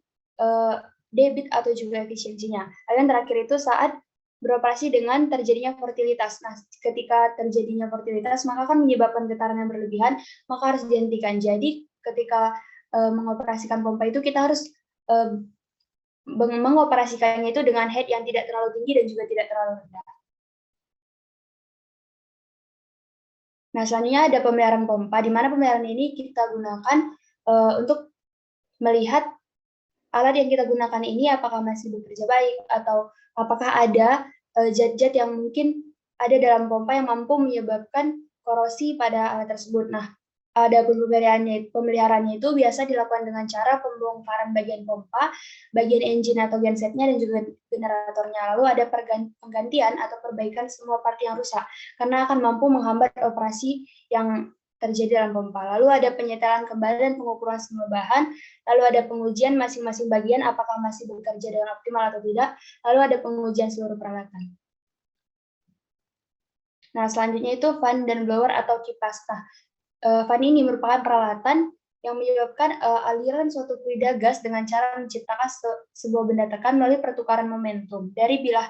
debit atau juga efisiensinya. Lalu yang terakhir itu saat beroperasi dengan terjadinya volatilitas. Nah, ketika terjadinya volatilitas, maka akan menyebabkan getaran yang berlebihan, maka harus dihentikan. Jadi ketika mengoperasikan pompa itu kita harus mengoperasikannya itu dengan head yang tidak terlalu tinggi dan juga tidak terlalu rendah. Nah, selanjutnya ada pemeliharaan pompa, di mana pemeliharaan ini kita gunakan untuk melihat alat yang kita gunakan ini apakah masih bekerja baik atau apakah ada zat-zat yang mungkin ada dalam pompa yang mampu menyebabkan korosi pada alat tersebut. Nah, ada pemeliharaannya itu biasa dilakukan dengan cara pembongkaran bagian pompa, bagian engine atau gensetnya, dan juga generatornya. Lalu ada penggantian atau perbaikan semua part yang rusak, karena akan mampu menghambat operasi yang terjadi dalam pompa. Lalu ada penyetelan kembali dan pengukuran semua bahan, lalu ada pengujian masing-masing bagian apakah masih bekerja dengan optimal atau tidak, lalu ada pengujian seluruh peralatan. Nah, selanjutnya itu fan dan blower atau kipas. Nah, fan ini merupakan peralatan yang menyebabkan aliran suatu fluida gas dengan cara menciptakan sebuah benda tekan melalui pertukaran momentum dari bilah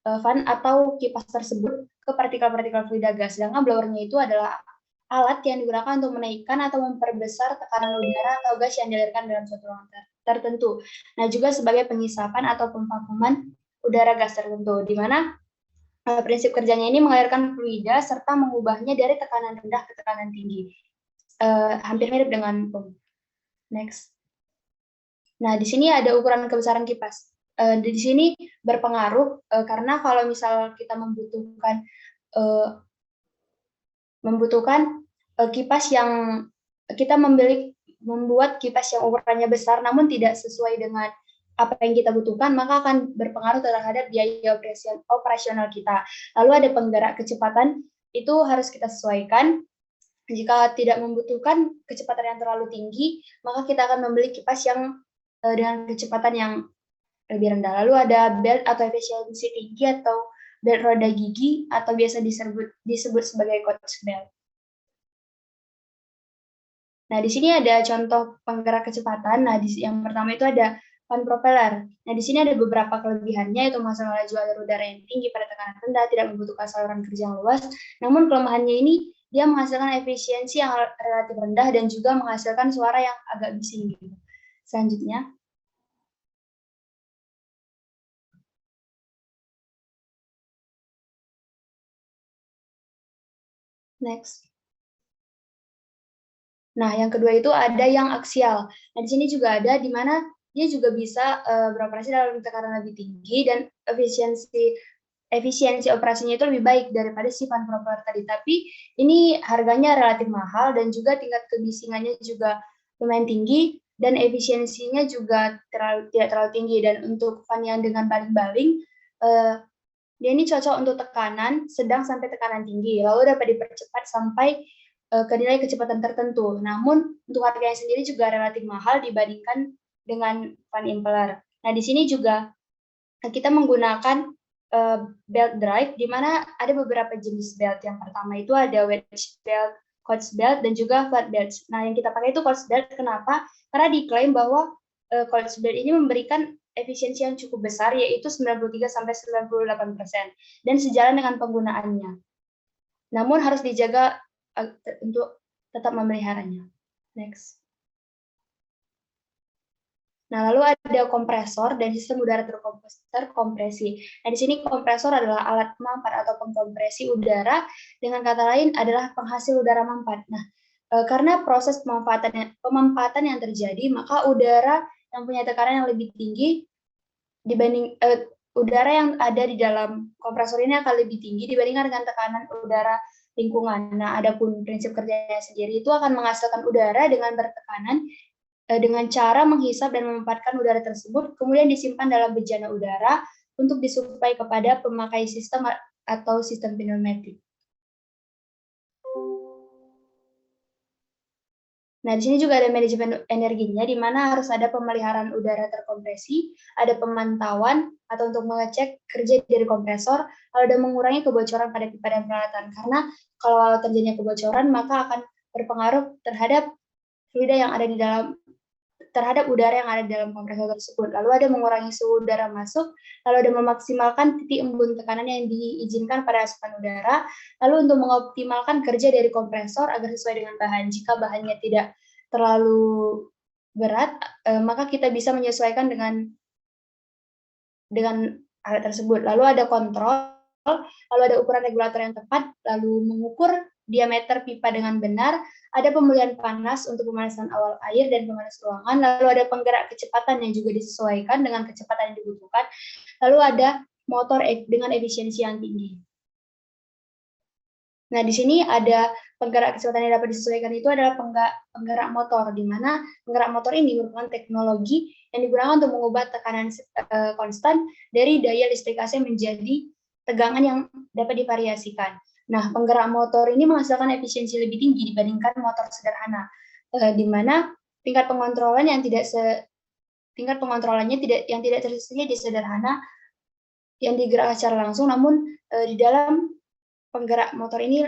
fan atau kipas tersebut ke partikel-partikel fluida gas. Sedangkan blowernya itu adalah alat yang digunakan untuk menaikkan atau memperbesar tekanan udara atau gas yang dialirkan dalam suatu ruangan tertentu. Nah, juga sebagai pengisapan atau pemvakuman udara gas tertentu, di mana prinsip kerjanya ini mengalirkan fluida serta mengubahnya dari tekanan rendah ke tekanan tinggi. Hampir mirip dengan pump. Next. Nah, di sini ada ukuran kebesaran kipas. Di sini berpengaruh karena kalau misal kita membutuhkan kipas yang kita membuat kipas yang ukurannya besar namun tidak sesuai dengan apa yang kita butuhkan, maka akan berpengaruh terhadap biaya operasional kita. Lalu ada penggerak kecepatan, itu harus kita sesuaikan. Jika tidak membutuhkan kecepatan yang terlalu tinggi, maka kita akan membeli kipas yang dengan kecepatan yang lebih rendah. Lalu ada belt atau efisiensi tinggi atau belt roda gigi atau biasa disebut sebagai coach belt. Nah, di sini ada contoh penggerak kecepatan. Nah, yang pertama itu ada fan propeller. Nah, di sini ada beberapa kelebihannya, yaitu masalah laju alur udara yang tinggi pada tekanan rendah, tidak membutuhkan saluran kerja yang luas. Namun kelemahannya ini, dia menghasilkan efisiensi yang relatif rendah dan juga menghasilkan suara yang agak bising. Selanjutnya. Next. Nah, yang kedua itu ada yang aksial. Nah, di sini juga ada di mana dia juga bisa beroperasi dalam tekanan lebih tinggi dan efisiensi operasinya itu lebih baik daripada si fan propeller tadi. Tapi ini harganya relatif mahal dan juga tingkat kebisingannya juga lumayan tinggi dan efisiensinya juga tidak terlalu tinggi. Dan untuk fan yang dengan baling-baling, dia ini cocok untuk tekanan sedang sampai tekanan tinggi, lalu dapat dipercepat sampai ke nilai kecepatan tertentu. Namun untuk harganya sendiri juga relatif mahal dibandingkan dengan fan impeller. Nah, di sini juga kita menggunakan belt drive, di mana ada beberapa jenis belt. Yang pertama itu ada wedge belt, coach belt, dan juga flat belt. Nah, yang kita pakai itu coach belt. Kenapa? Karena diklaim bahwa coach belt ini memberikan efisiensi yang cukup besar, yaitu 93-98%, dan sejalan dengan penggunaannya. Namun harus dijaga untuk tetap memeliharanya. Next. Nah, lalu ada kompresor dan sistem udara terkompresi. Nah, di sini kompresor adalah alat mampat atau pengkompresi udara, dengan kata lain adalah penghasil udara mampat. Nah, karena proses pemampatan yang terjadi, maka udara yang punya tekanan yang lebih tinggi dibanding udara yang ada di dalam kompresor ini akan lebih tinggi dibandingkan dengan tekanan udara lingkungan. Nah, adapun prinsip kerjanya sendiri itu akan menghasilkan udara dengan bertekanan dengan cara menghisap dan memempatkan udara tersebut, kemudian disimpan dalam bejana udara untuk disuplai kepada pemakai sistem atau sistem pneumatik. Nah, di sini juga ada manajemen energinya, di mana harus ada pemeliharaan udara terkompresi, ada pemantauan atau untuk mengecek kerja dari kompresor, lalu ada mengurangi kebocoran pada pipa dan peralatan. Karena kalau terjadinya kebocoran, maka akan berpengaruh terhadap fluida yang ada di dalam, terhadap udara yang ada di dalam kompresor tersebut. Lalu ada mengurangi suhu udara masuk, lalu ada memaksimalkan titik embun tekanan yang diizinkan pada asupan udara, lalu untuk mengoptimalkan kerja dari kompresor agar sesuai dengan bahan. Jika bahannya tidak terlalu berat, maka kita bisa menyesuaikan dengan alat tersebut. Lalu ada kontrol, lalu ada ukuran regulator yang tepat, lalu mengukur diameter pipa dengan benar, ada pemulihan panas untuk pemanasan awal air dan pemanas ruangan, lalu ada penggerak kecepatan yang juga disesuaikan dengan kecepatan yang dibutuhkan, lalu ada motor dengan efisiensi yang tinggi. Nah, di sini ada penggerak kecepatan yang dapat disesuaikan itu adalah penggerak motor, di mana penggerak motor ini merupakan teknologi yang digunakan untuk mengubah tekanan konstan dari daya listrik AC menjadi tegangan yang dapat divariasikan. Nah, penggerak motor ini menghasilkan efisiensi lebih tinggi dibandingkan motor sederhana, di mana tingkat pengontrolannya tidak tersedia di sederhana yang digerakkan secara langsung, namun di dalam penggerak motor ini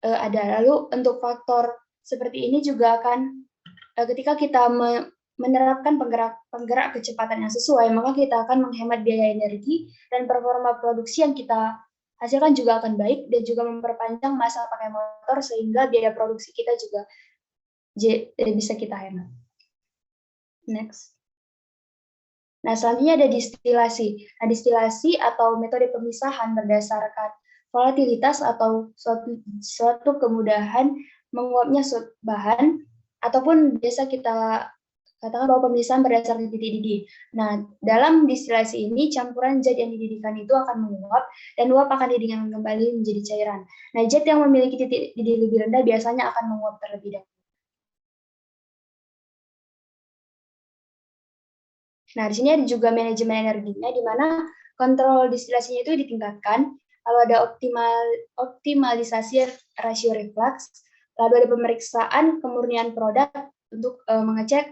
ada. Lalu untuk faktor seperti ini juga akan ketika kita menerapkan penggerak kecepatan yang sesuai, maka kita akan menghemat biaya energi dan performa produksi yang kita hasilkan juga akan baik dan juga memperpanjang masa pakai motor sehingga biaya produksi kita juga bisa kita hemat. Next. Nah, selanjutnya ada distilasi. Nah, distilasi atau metode pemisahan berdasarkan volatilitas atau suatu kemudahan menguapnya suatu bahan, ataupun biasa kita katakan bahwa pemisahan berdasarkan titik didih. Nah, dalam distilasi ini campuran zat yang dididihkan itu akan menguap dan uap akan didinginkan kembali menjadi cairan. Nah, zat yang memiliki titik didih lebih rendah biasanya akan menguap terlebih dahulu. Nah, di sini ada juga manajemen energinya, di mana kontrol distilasinya itu ditingkatkan. Lalu ada optimalisasi rasio reflux, lalu ada pemeriksaan kemurnian produk untuk mengecek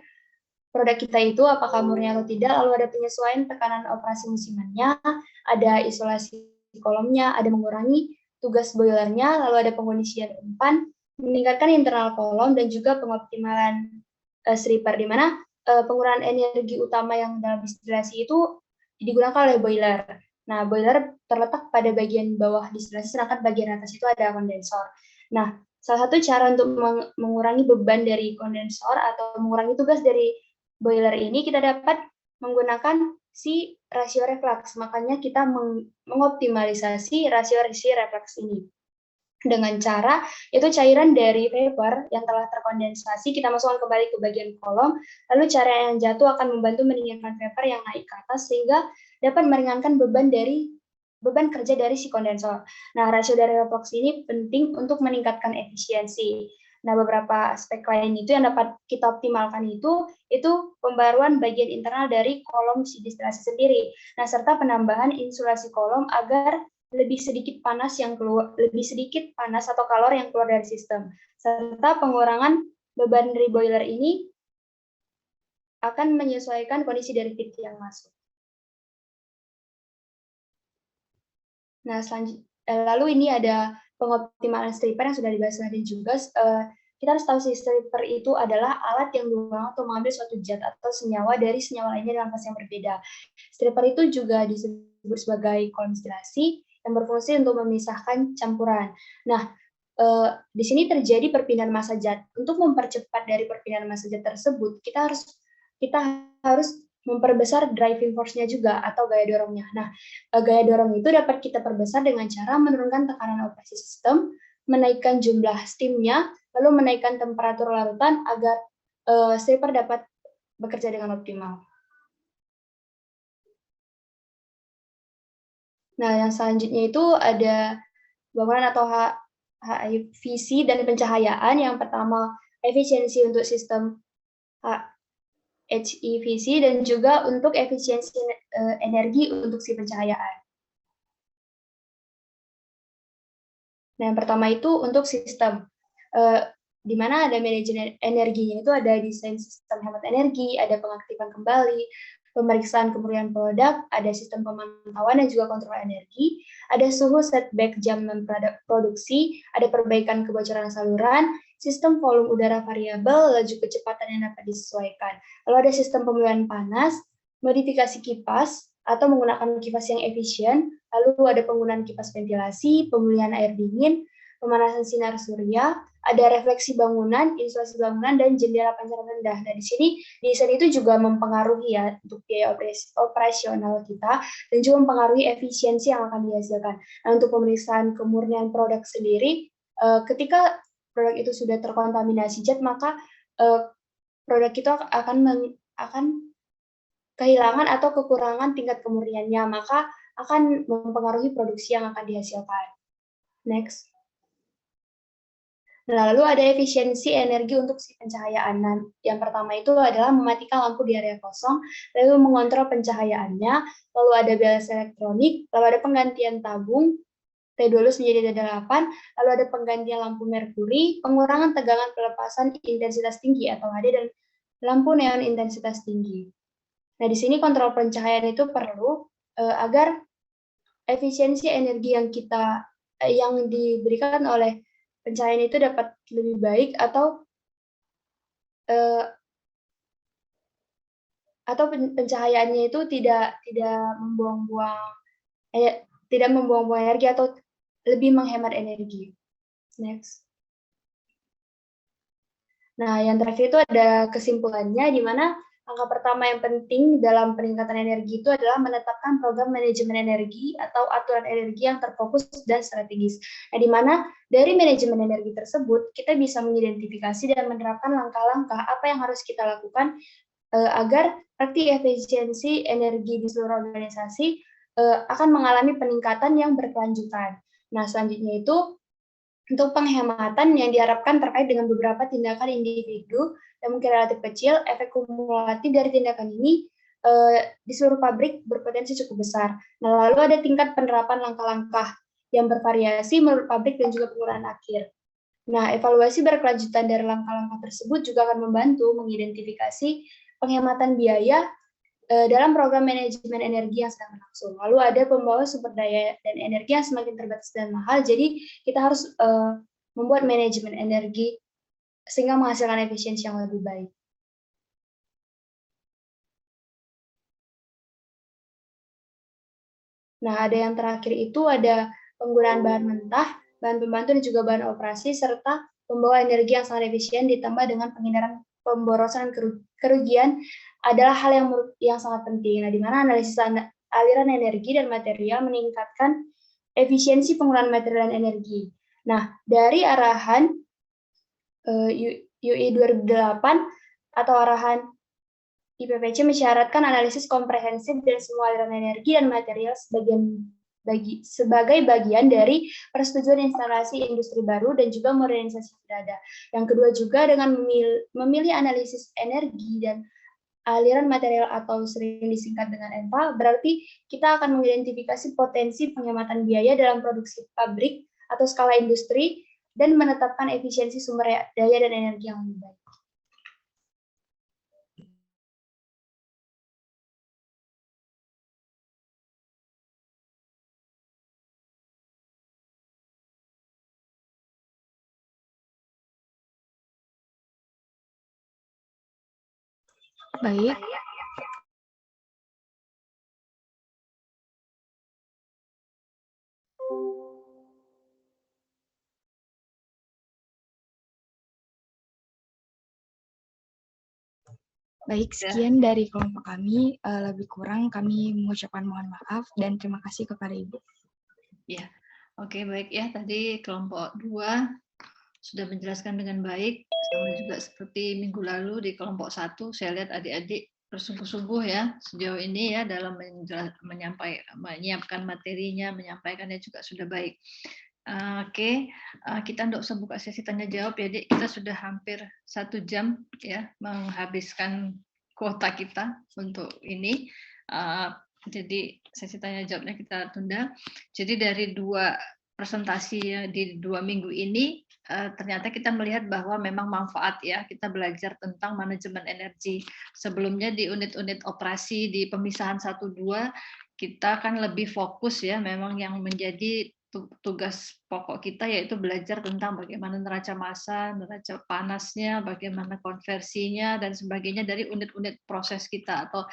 produk kita itu apakah murni atau tidak, lalu ada penyesuaian tekanan operasi musimannya, ada isolasi kolomnya, ada mengurangi tugas boilernya, lalu ada pengondisian umpan, meningkatkan internal kolom, dan juga pengoptimalan stripper, di mana penggunaan energi utama yang dalam distilasi itu digunakan oleh boiler. Nah, boiler terletak pada bagian bawah distilasi, sedangkan bagian atas itu ada kondensor. Nah, salah satu cara untuk mengurangi beban dari kondensor atau mengurangi tugas dari boiler ini, kita dapat menggunakan si rasio reflux. Makanya kita mengoptimalisasi rasio reflux ini dengan cara itu cairan dari vapor yang telah terkondensasi kita masukkan kembali ke bagian kolom, lalu cairan yang jatuh akan membantu mendinginkan vapor yang naik ke atas sehingga dapat meringankan beban kerja dari si kondensor. Nah, rasio dari reflux ini penting untuk meningkatkan efisiensi. Nah, beberapa aspek lain itu yang dapat kita optimalkan itu pembaruan bagian internal dari kolom si distilasi sendiri. Nah, serta penambahan insulasi kolom agar lebih sedikit panas atau kalor yang keluar dari sistem, serta pengurangan beban dari boiler ini akan menyesuaikan kondisi dari titik yang masuk. Nah, lalu ini ada pengoptimalan stripper yang sudah dibahas tadi juga. Kita harus tahu si stripper itu adalah alat yang digunakan untuk mengambil suatu zat atau senyawa dari senyawa lainnya dalam fase yang berbeda. Stripper itu juga disebut sebagai kolom distilasi yang berfungsi untuk memisahkan campuran. Nah, di sini terjadi perpindahan massa zat. Untuk mempercepat dari perpindahan massa zat tersebut, kita harus memperbesar driving force-nya juga atau gaya dorongnya. Nah, gaya dorong itu dapat kita perbesar dengan cara menurunkan tekanan operasi sistem, menaikkan jumlah steam-nya, lalu menaikkan temperatur larutan agar stripper dapat bekerja dengan optimal. Nah, yang selanjutnya itu ada bangunan atau HIVC dan pencahayaan. Yang pertama, efisiensi untuk sistem HIVC dan juga untuk efisiensi energi untuk si pencahayaan. Nah, yang pertama itu untuk sistem, di mana ada manajemen energinya itu ada desain sistem hemat energi, ada pengaktifan kembali, pemeriksaan kemurnian produk, ada sistem pemantauan dan juga kontrol energi, ada suhu setback jam produksi, ada perbaikan kebocoran saluran, sistem volume udara variabel, laju kecepatan yang dapat disesuaikan. Lalu ada sistem pemulihan panas, modifikasi kipas, atau menggunakan kipas yang efisien, lalu ada penggunaan kipas ventilasi, pemulihan air dingin, pemanasan sinar surya, ada refleksi bangunan, insulasi bangunan, dan jendela pancaran rendah. Nah, di sini desain itu juga mempengaruhi ya untuk biaya operasional kita dan juga mempengaruhi efisiensi yang akan dihasilkan. Nah, untuk pemeriksaan kemurnian produk sendiri, ketika produk itu sudah terkontaminasi zat, maka produk itu akan kehilangan atau kekurangan tingkat kemurniannya, maka akan mempengaruhi produksi yang akan dihasilkan. Next. Nah, lalu ada efisiensi energi untuk si pencahayaan. Nah, yang pertama itu adalah mematikan lampu di area kosong, lalu mengontrol pencahayaannya, lalu ada bias elektronik, lalu ada penggantian tabung T12 menjadi T8, lalu ada penggantian lampu merkuri, pengurangan tegangan pelepasan intensitas tinggi atau HD, dan lampu neon intensitas tinggi. Nah, di sini kontrol pencahayaan itu perlu agar efisiensi energi yang diberikan oleh pencahayaan itu dapat lebih baik atau pencahayaannya itu tidak membuang-buang energi atau lebih menghemat energi. Next. Nah, yang terakhir itu ada kesimpulannya, di mana Langkah pertama yang penting dalam peningkatan energi itu adalah menetapkan program manajemen energi atau aturan energi yang terfokus dan strategis. Nah, di mana dari manajemen energi tersebut kita bisa mengidentifikasi dan menerapkan langkah-langkah apa yang harus kita lakukan agar praktik efisiensi energi di seluruh organisasi akan mengalami peningkatan yang berkelanjutan. Nah, selanjutnya itu untuk penghematan yang diharapkan terkait dengan beberapa tindakan individu yang mungkin relatif kecil, efek kumulatif dari tindakan ini di seluruh pabrik berpotensi cukup besar. Nah, lalu ada tingkat penerapan langkah-langkah yang bervariasi menurut pabrik dan juga penggunaan akhir. Nah, evaluasi berkelanjutan dari langkah-langkah tersebut juga akan membantu mengidentifikasi penghematan biaya dalam program manajemen energi yang sedang berlangsung. Lalu ada pembawa sumber daya dan energi yang semakin terbatas dan mahal, jadi kita harus membuat manajemen energi sehingga menghasilkan efisiensi yang lebih baik. Nah, ada yang terakhir itu ada penggunaan bahan mentah, bahan pembantu dan juga bahan operasi, serta pembawa energi yang sangat efisien ditambah dengan penghindaran pemborosan kerugian adalah hal yang sangat penting. Nah, di mana analisis aliran energi dan material meningkatkan efisiensi penggunaan material dan energi. Nah, dari arahan UI 2008 atau arahan IPPC mensyaratkan analisis komprehensif dari semua aliran energi dan material sebagai bagian dari persetujuan instalasi industri baru dan juga modernisasi yang sudah ada. Yang kedua juga dengan memilih analisis energi dan aliran material atau sering disingkat dengan ENVA, berarti kita akan mengidentifikasi potensi penghematan biaya dalam produksi pabrik atau skala industri dan menetapkan efisiensi sumber daya dan energi yang lebih baik. Baik. Baik, sekian dari kelompok kami. Lebih kurang kami mengucapkan mohon maaf dan terima kasih kepada Ibu. Ya, oke, baik ya. Tadi kelompok 2 sudah menjelaskan dengan baik, sama juga seperti minggu lalu di kelompok 1. Saya lihat adik-adik bersungguh-sungguh ya sejauh ini ya dalam menyiapkan materinya, menyampaikannya juga sudah baik. Oke, kita tidak usah buka sesi tanya jawab ya, Dik. Kita sudah hampir 1 jam ya menghabiskan kuota kita untuk ini. Jadi sesi tanya jawabnya kita tunda. Jadi dari 2 presentasi ya, di 2 minggu ini ternyata kita melihat bahwa memang manfaat ya kita belajar tentang manajemen energi. Sebelumnya di unit-unit operasi di pemisahan 1-2 kita kan lebih fokus ya, memang yang menjadi tugas pokok kita yaitu belajar tentang bagaimana neraca massa, neraca panasnya, bagaimana konversinya dan sebagainya dari unit-unit proses kita atau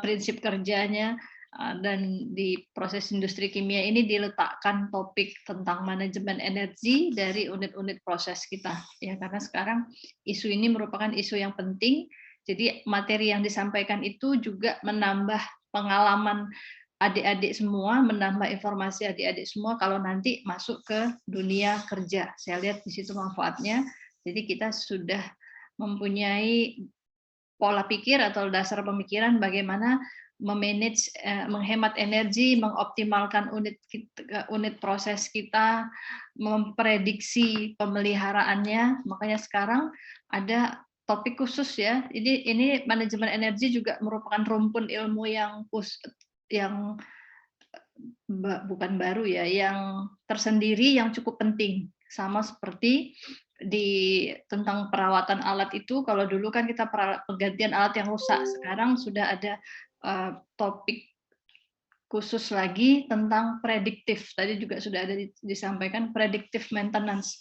prinsip kerjanya. Dan di proses industri kimia ini diletakkan topik tentang manajemen energi dari unit-unit proses kita ya, karena sekarang isu ini merupakan isu yang penting. Jadi materi yang disampaikan itu juga menambah pengalaman adik-adik semua, menambah informasi adik-adik semua kalau nanti masuk ke dunia kerja. Saya lihat di situ manfaatnya. Jadi kita sudah mempunyai pola pikir atau dasar pemikiran bagaimana memanage, menghemat energi, mengoptimalkan unit proses kita, memprediksi pemeliharaannya. Makanya sekarang ada topik khusus ya. Ini manajemen energi juga merupakan rumpun ilmu yang bukan baru ya, yang tersendiri yang cukup penting. Sama seperti tentang perawatan alat itu, kalau dulu kan kita penggantian alat yang rusak, sekarang sudah ada topik khusus lagi tentang prediktif. Tadi juga sudah ada disampaikan predictive maintenance,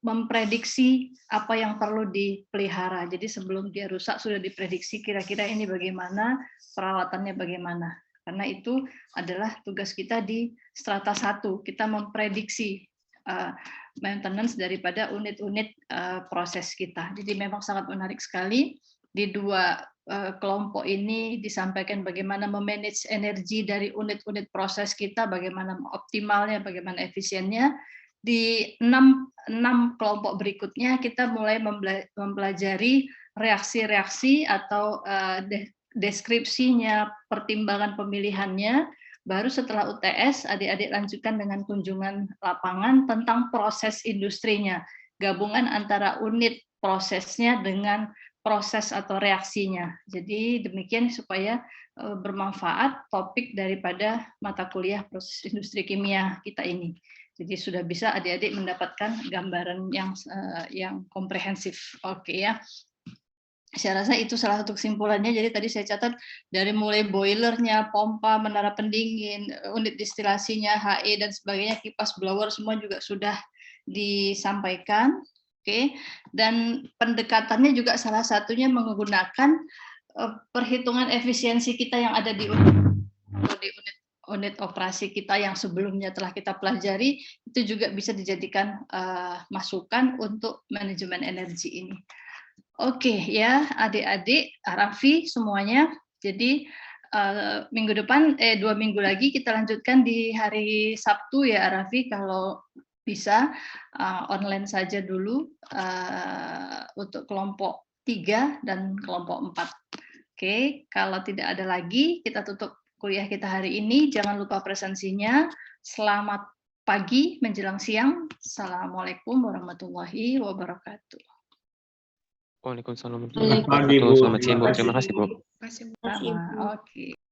memprediksi apa yang perlu dipelihara. Jadi sebelum dia rusak sudah diprediksi kira-kira ini bagaimana, perawatannya bagaimana. Karena itu adalah tugas kita di strata 1, kita memprediksi maintenance daripada unit-unit proses kita. Jadi memang sangat menarik sekali. di dua kelompok ini disampaikan bagaimana memanage energi dari unit-unit proses kita, bagaimana optimalnya, bagaimana efisiennya. Di 6 kelompok berikutnya kita mulai mempelajari reaksi-reaksi atau deskripsinya, pertimbangan pemilihannya. Baru setelah UTS, adik-adik lanjutkan dengan kunjungan lapangan tentang proses industrinya, gabungan antara unit prosesnya dengan proses atau reaksinya. Jadi demikian supaya bermanfaat topik daripada mata kuliah proses industri kimia kita ini. Jadi sudah bisa adik-adik mendapatkan gambaran yang komprehensif. Oke ya. Saya rasa itu salah satu kesimpulannya. Jadi tadi saya catat dari mulai boilernya, pompa, menara pendingin, unit distilasinya, HE dan sebagainya, kipas blower semua juga sudah disampaikan. Oke. Dan pendekatannya juga salah satunya menggunakan perhitungan efisiensi kita yang ada di unit operasi kita yang sebelumnya telah kita pelajari, itu juga bisa dijadikan masukan untuk manajemen energi ini. Oke ya adik-adik, Raffi semuanya. Jadi minggu depan 2 minggu lagi kita lanjutkan di hari Sabtu ya Raffi, kalau bisa online saja dulu untuk kelompok 3 dan kelompok 4. Oke, kalau tidak ada lagi kita tutup kuliah kita hari ini. Jangan lupa presensinya. Selamat pagi menjelang siang. Assalamualaikum warahmatullahi wabarakatuh. Waalaikumsalam warahmatullahi wabarakatuh. Selamat siang, Bu. Terima kasih, Bu. Sama, oke.